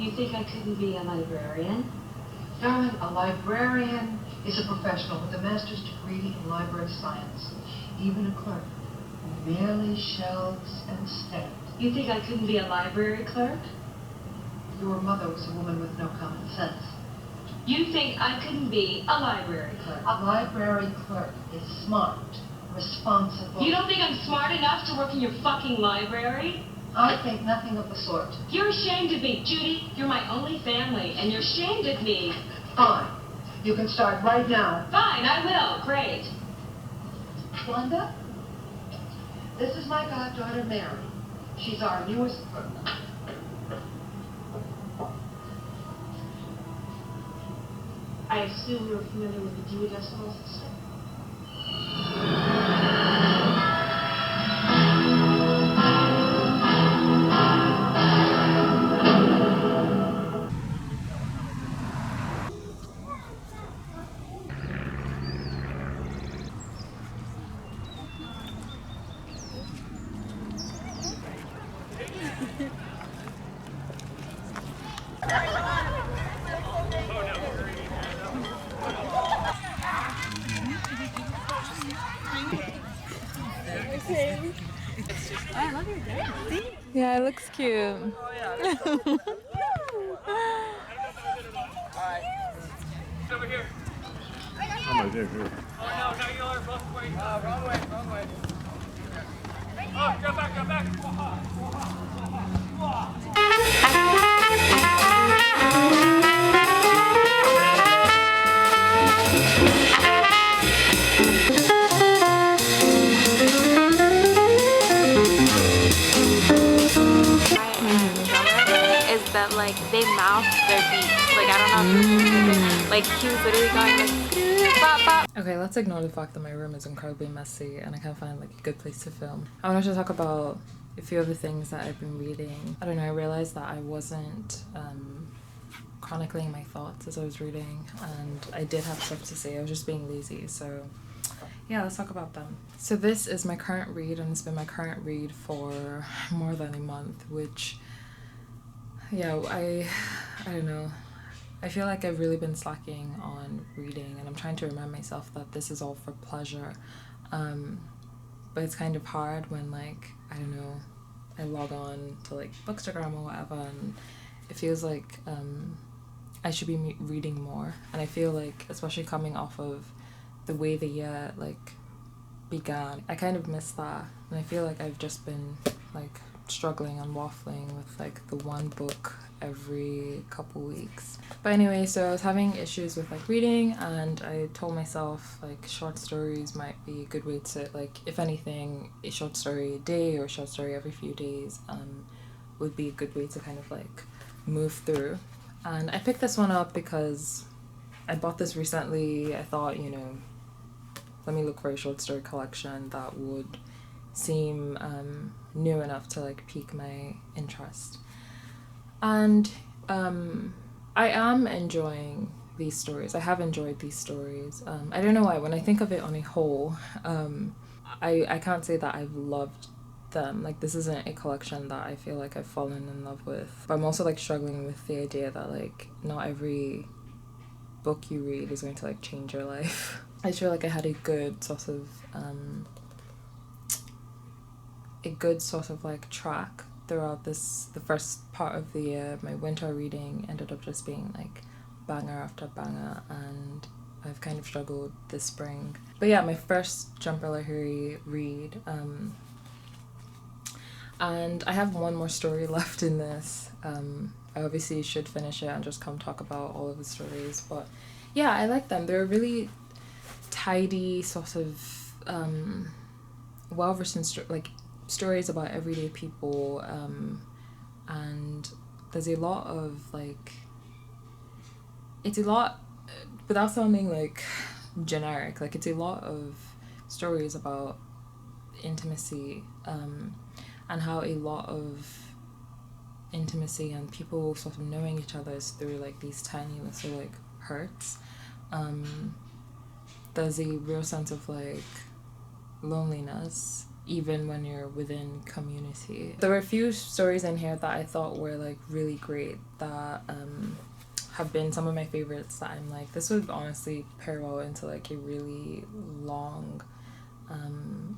You think I couldn't be a librarian? Darling, a librarian is a professional with a master's degree in library science. Even a clerk merely shelves and stamps. You think I couldn't be a library clerk? Your mother was a woman with no common sense. You think I couldn't be a library clerk? A library clerk is smart, responsible. You don't think I'm smart enough to work in your fucking library? I think nothing of the sort. You're ashamed of me, Judy. You're my only family, and you're ashamed of me. Fine. You can start right now. Fine, I will. Great. Wanda, this is my goddaughter, Mary. She's our newest clerk. I assume you're familiar with the Dewey Decimal System. I love your dress. Yeah, it looks cute. Over here. I'm right there. Oh no, now you are both way. Wrong way. Oh, go back. Is that like they mouth their beats? Like I don't know. Like he was literally going like bop bop. Okay, let's ignore the fact that my room is incredibly messy and I can't find like a good place to film. I wanted to talk about a few of the things that I've been reading. I don't know, I realized that I wasn't chronicling my thoughts as I was reading, and I did have stuff to say. I was just being lazy, so yeah, let's talk about them. So this is my current read, and it's been my current read for more than a month, which yeah, I don't know. I feel like I've really been slacking on reading, and I'm trying to remind myself that this is all for pleasure. But it's kind of hard when, like, I don't know, I log on to like Bookstagram or whatever, and it feels like I should be reading more. And I feel like, especially coming off of the way the year like began, I kind of miss that, and I feel like I've just been like struggling and waffling with like the one book every couple weeks. But anyway, so I was having issues with like reading, and I told myself like short stories might be a good way to, like, if anything, a short story a day or a short story every few days would be a good way to kind of like move through. And I picked this one up because I bought this recently. I thought, you know, let me look for a short story collection that would seem new enough to like pique my interest. And I am enjoying these stories. I have enjoyed these stories. I don't know why, when I think of it on a whole, I can't say that I've loved them. Like, this isn't a collection that I feel like I've fallen in love with. But I'm also like struggling with the idea that like not every book you read is going to like change your life. I just feel like I had a good sort of like track throughout the first part of the year. My winter reading ended up just being like banger after banger, and I've kind of struggled this spring. But yeah, my first Jhumpa Lahiri read, and I have one more story left in this. I obviously should finish it and just come talk about all of the stories, but yeah, I like them. They're really tidy, sort of well-written stories about everyday people, and there's a lot of like, it's a lot, without sounding like generic, like it's a lot of stories about intimacy, and how a lot of intimacy and people sort of knowing each other is through like these tiny little like hurts. There's a real sense of like loneliness, even when you're within community. There were a few stories in here that I thought were like really great that have been some of my favorites that I'm like, this would honestly pair well into like a really long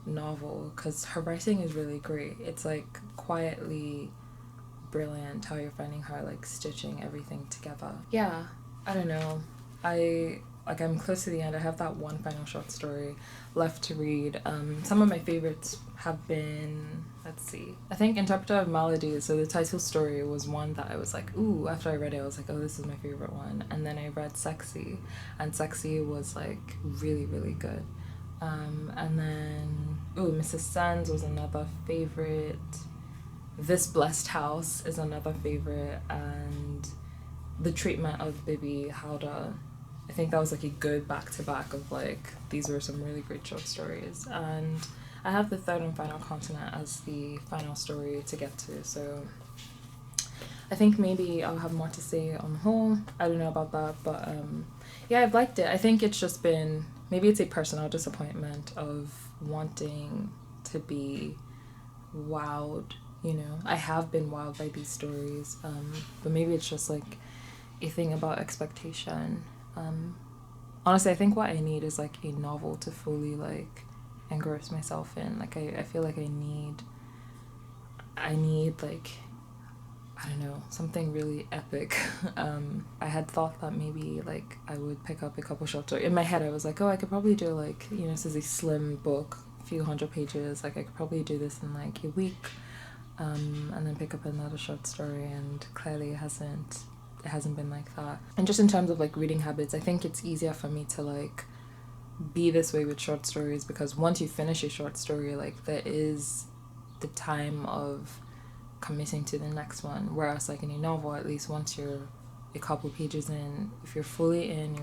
novel, because her writing is really great. It's like quietly brilliant how you're finding her like stitching everything together. Yeah, I don't know, I'm close to the end. I have that one final short story left to read. Some of my favorites have been, let's see, I think Interpreter of Maladies. So the title story was one that I was like, ooh, after I read it I was like, oh, this is my favorite one. And then I read Sexy, and Sexy was like really, really good. And then Mrs. Sands was another favorite. This Blessed House is another favorite, and The Treatment of Bibi Howder. I think that was like a good back-to-back of like, these were some really great short stories. And I have The Third and Final Continent as the final story to get to, so I think maybe I'll have more to say on the whole. I don't know about that, but yeah, I've liked it. I think it's just been, maybe it's a personal disappointment of wanting to be wowed, you know. I have been wowed by these stories, but maybe it's just like a thing about expectation. Honestly, I think what I need is like a novel to fully like engross myself in. Like I feel like I need like, I don't know, something really epic. I had thought that maybe like I would pick up a couple short stories. In my head I was like, oh, I could probably do like, you know, this is a slim book, a few hundred pages, like I could probably do this in like a week, and then pick up another short story, and clearly it hasn't been like that. And just in terms of like reading habits, I think it's easier for me to like be this way with short stories, because once you finish a short story, like there is the time of committing to the next one, whereas like in a novel, at least once you're a couple pages in, if you're fully in,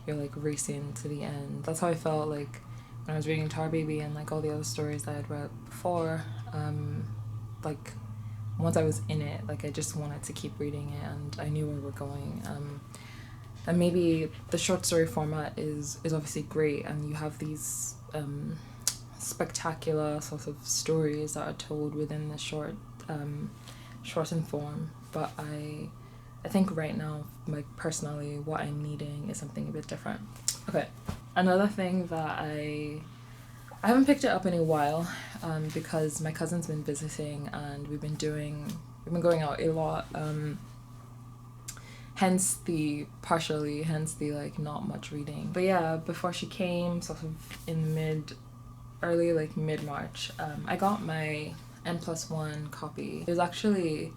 you're like racing to the end. That's how I felt like when I was reading Tar Baby and like all the other stories that I'd read before. Like once I was in it, like I just wanted to keep reading it, and I knew where we're going. And maybe the short story format is obviously great, and you have these spectacular sort of stories that are told within the shortened form. But I think right now, like personally, what I'm needing is something a bit different. Okay, another thing that I haven't picked it up in a while, because my cousin's been visiting and we've been going out a lot, hence the like not much reading. But yeah, before she came, sort of in mid-March, I got my N+1 copy. It was actually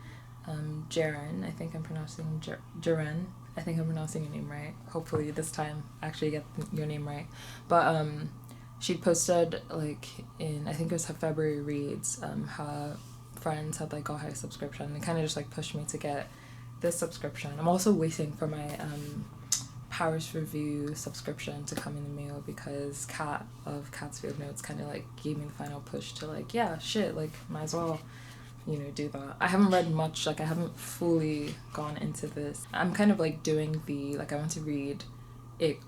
Jaren, I think I'm pronouncing Jaren. I think I'm pronouncing your name right. Hopefully this time I actually get your name right. But she posted like in, I think it was her February reads, her friends had like got her a subscription, and kind of just like pushed me to get this subscription. I'm also waiting for my Paris Review subscription to come in the mail, because Kat of Kat's Field Notes kind of like gave me the final push to like, yeah, shit, like might as well, you know, do that. I haven't read much, like I haven't fully gone into this. I'm kind of like doing the, like I want to read it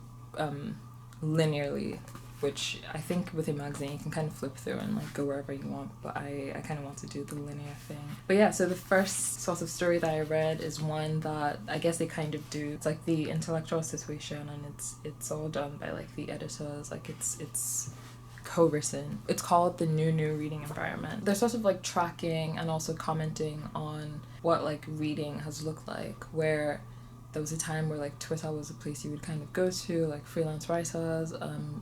linearly, which I think with a magazine you can kind of flip through and like go wherever you want, but I kind of want to do the linear thing. But yeah, so the first sort of story that I read is one that I guess they kind of do, it's like the intellectual situation, and it's all done by like the editors, like it's co-written. It's called The New Reading Environment. They're sort of like tracking and also commenting on what like reading has looked like, where there was a time where like Twitter was a place you would kind of go to, like freelance writers,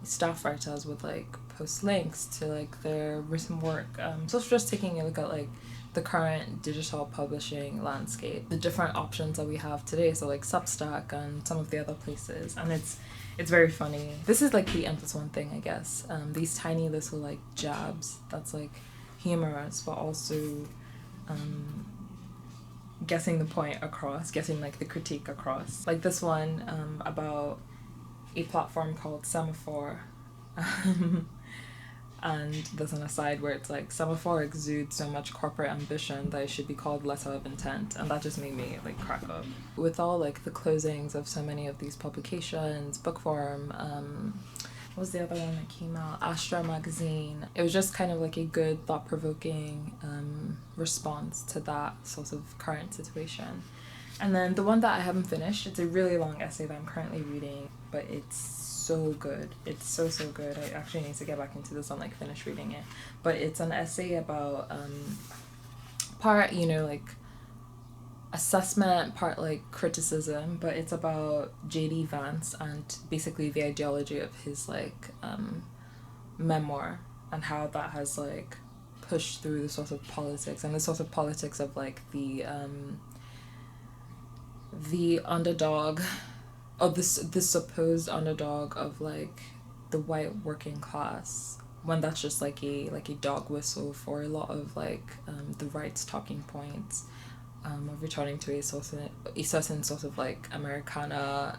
staff writers would like post links to like their written work. So it's just taking a look at like the current digital publishing landscape, the different options that we have today, so like Substack and some of the other places, and it's very funny. This is like the N+1 thing, I guess. These tiny little like jabs that's like humorous, but also getting the point across, getting like the critique across. Like this one about a platform called Semaphore. And there's an aside where it's like, Semaphore exudes so much corporate ambition that it should be called Letter of Intent, and that just made me like crack up. With all like the closings of so many of these publications, book form, what was the other one that came out? Astra magazine. It was just kind of like a good thought-provoking response to that sort of current situation. And then the one that I haven't finished, it's a really long essay that I'm currently reading, but it's so good. It's so good. I actually need to get back into this and like finish reading it. But it's an essay about part, you know, like assessment, part like criticism, but it's about J.D. Vance and basically the ideology of his like memoir and how that has like pushed through the sort of politics and the sort of politics of like the underdog, of the supposed underdog of like the white working class, when that's just like a dog whistle for a lot of like the right's talking points of returning to a certain sort of like Americana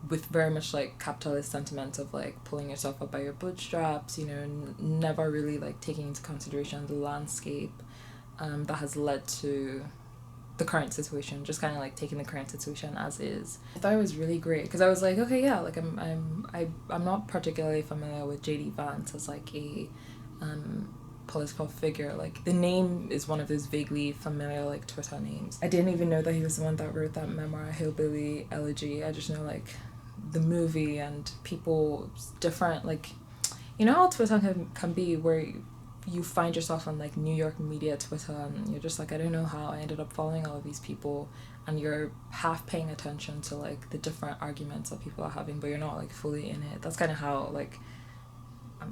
with very much like capitalist sentiment of like pulling yourself up by your bootstraps, you know, never really like taking into consideration the landscape that has led to the current situation, just kind of like taking the current situation as is. I thought it was really great because I was like, okay, yeah, like I'm not particularly familiar with J.D. Vance as like a political figure. Like the name is one of those vaguely familiar like Twitter names. I didn't even know that he was the one that wrote that memoir, Hillbilly Elegy. I just know like the movie and people different, like, you know how Twitter can be where you find yourself on like New York media Twitter and you're just like, I don't know how I ended up following all of these people, and you're half paying attention to like the different arguments that people are having, but you're not like fully in it. That's kind of how like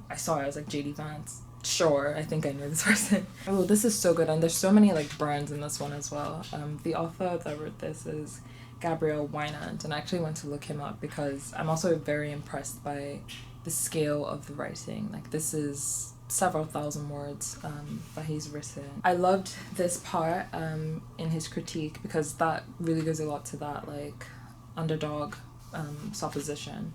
I saw it. I was like, J.D. Vance, sure, I think I know this person. Oh, this is so good, and there's so many like burns in this one as well. The author that wrote this is Gabriel Wynand, and I actually went to look him up because I'm also very impressed by the scale of the writing. Like this is several thousand words that he's written. I loved this part in his critique because that really goes a lot to that like underdog supposition.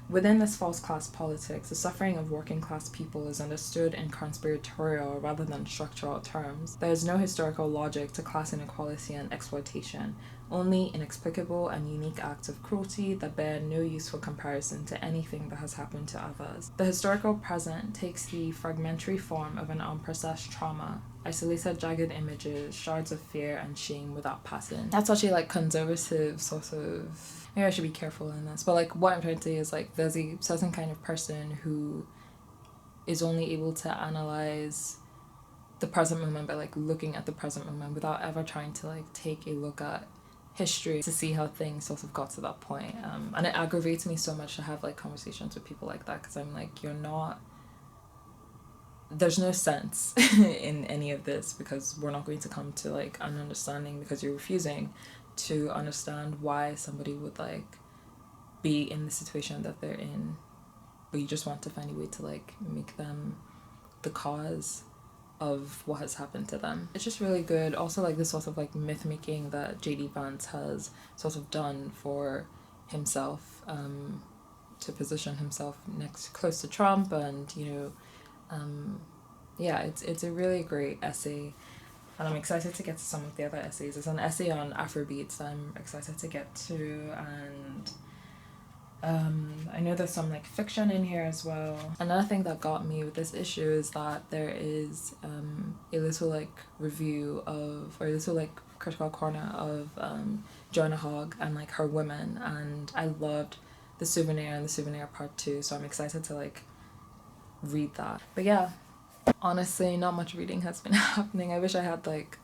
Within this false class politics, the suffering of working class people is understood in conspiratorial rather than structural terms. There is no historical logic to class inequality and exploitation, only inexplicable and unique acts of cruelty that bear no useful comparison to anything that has happened to others. The historical present takes the fragmentary form of an unprocessed trauma, isolated jagged images, shards of fear and shame without pattern. That's actually like conservative sort of... Maybe I should be careful in this, but like what I'm trying to say is like there's a certain kind of person who is only able to analyze the present moment by like looking at the present moment without ever trying to like take a look at history to see how things sort of got to that point. And it aggravates me so much to have like conversations with people like that, because I'm like, there's no sense in any of this, because we're not going to come to like an understanding because you're refusing to understand why somebody would like be in the situation that they're in, but you just want to find a way to like make them the cause of what has happened to them. It's just really good. Also like this sort of like myth making that J.D. Vance has sort of done for himself to position himself close to Trump, and you know yeah, it's a really great essay. And I'm excited to get to some of the other essays. There's an essay on Afrobeats that I'm excited to get to, and I know there's some like fiction in here as well. Another thing that got me with this issue is that there is a little like review of, or a little like critical corner of Joanna Hogg and like her women, and I loved The Souvenir and The Souvenir Part 2, so I'm excited to like read that. But yeah, honestly, not much reading has been happening. I wish I had like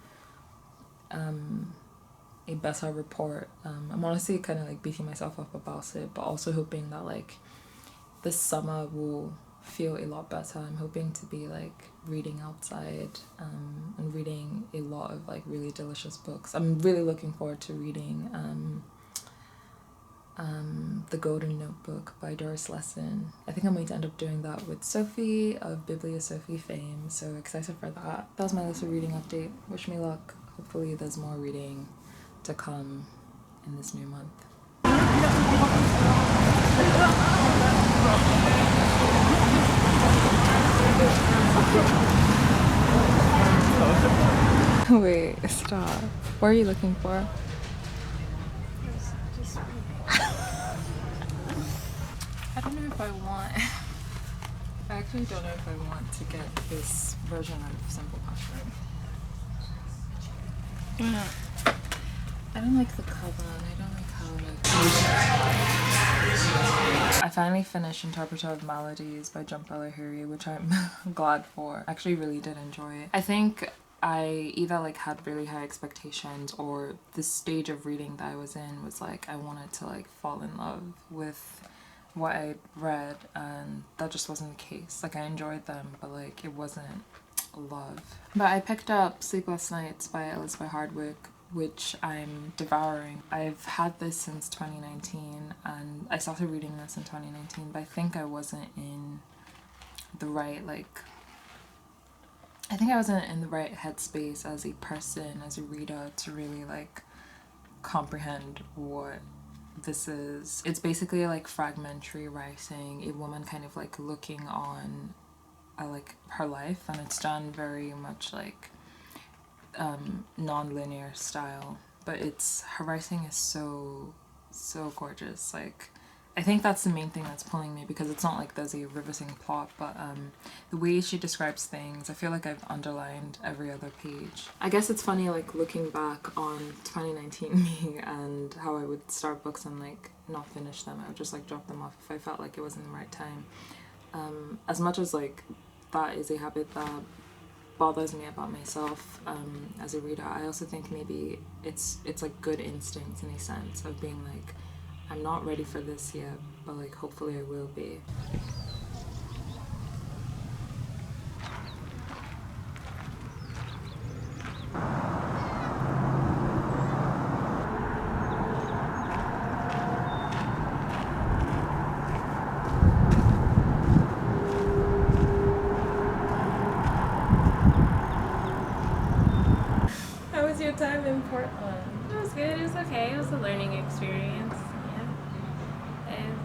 a better report. I'm honestly kind of like beating myself up about it, but also hoping that like this summer will feel a lot better. I'm hoping to be like reading outside and reading a lot of like really delicious books. I'm really looking forward to reading The Golden Notebook by Doris Lesson. I think I'm going to end up doing that with Sophie of Biblia Sophie fame, so excited for that. That was my little reading update. Wish me luck. Hopefully there's more reading to come in this new month. Wait, stop. What are you looking for? I don't I want. I actually don't know if I want to get this version of Simple Passion. Why not? I don't like the cover and I don't like how I finally finished Interpreter of Maladies by Jhumpa Lahiri, which I'm glad for. I actually really did enjoy it. I think I either like had really high expectations, or the stage of reading that I was in was like I wanted to like fall in love with what I read, and that just wasn't the case. Like I enjoyed them, but like it wasn't love. But I picked up Sleepless Nights by Hardwick, which I'm devouring. I've had this since 2019 and I started reading this in 2019, but I think I wasn't in the right headspace as a person, as a reader, to really like comprehend what this is. It's basically like fragmentary writing, a woman kind of like looking on like her life, and it's done very much like non-linear style, but her writing is so gorgeous. Like I think that's the main thing that's pulling me, because it's not like there's a riveting plot, but the way she describes things, I feel like I've underlined every other page. I guess it's funny like looking back on 2019 me and how I would start books and like not finish them. I would just like drop them off if I felt like it wasn't the right time. As much as like that is a habit that bothers me about myself as a reader, I also think maybe it's like good instincts in a sense of being like, I'm not ready for this yet, but like hopefully I will be. How was your time in Portland? It was good. It was okay. It was a learning experience. Yeah. And